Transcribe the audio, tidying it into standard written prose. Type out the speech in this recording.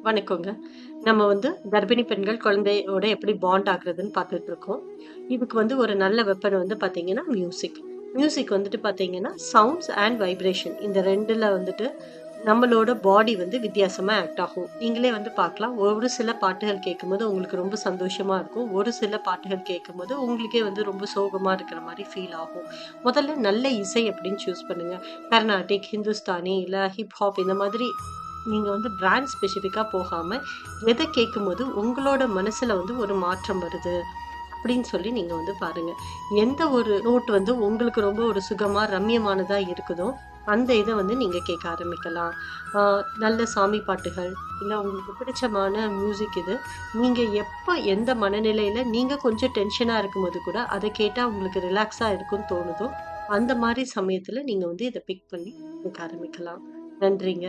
வணக்கங்க. நம்ம கர்ப்பிணி பெண்கள் குழந்தையோட எப்படி பாண்ட் ஆகுறதுன்னு பார்த்துட்டு இருக்கோம். இதுக்கு ஒரு நல்ல வெப்பன் பார்த்தீங்கன்னா, மியூசிக். மியூசிக் பார்த்தீங்கன்னா, சவுண்ட்ஸ் அண்ட் வைப்ரேஷன் இந்த 2ல நம்மளோட பாடி வித்தியாசமா ஆக்ட் ஆகும். நீங்களே பார்க்கலாம். ஒரு சில பாட்டுகள் கேட்கும்போது உங்களுக்கு ரொம்ப சந்தோஷமா இருக்கும். ஒரு சில பாட்டுகள் கேட்கும்போது உங்களுக்கே ரொம்ப சோகமா இருக்கிற மாரி ஃபீல் ஆகும். முதல்ல நல்ல இசை அப்படின்னு சூஸ் பண்ணுங்க. கர்நாடிக், ஹிந்துஸ்தானி இல்ல ஹிப் ஹாப் இந்த மாதிரி நீங்க பிராண்ட் ஸ்பெசிஃபிக்கா போகாம, எத கேட்கும்போது உங்களோட மனசுல ஒரு மாற்றம் வருது அப்படின்னு சொல்லி நீங்க பாருங்க. எந்த ஒரு நோட் உங்களுக்கு ரொம்ப ஒரு சுகமா, ரம்மியமானதா இருக்குதோ, அந்த இத நீங்க கேட்க ஆரம்பிக்கலாம். ஆ நல்ல சாமி பாட்டுகள், இல்ல உங்களுக்கு பிடிச்சமான மியூசிக் இது. நீங்க எப்ப எந்த மனநிலையில நீங்க கொஞ்சம் டென்ஷனா இருக்கும்போது கூட, அத கேட்டா உங்களுக்கு ரிலாக்ஸா இருக்கும்னு தோணுதோ, அந்த மாரி சமயத்துல நீங்க இத பிக் பண்ணி கேட்க ஆரம்பிக்கலாம். நன்றிங்க.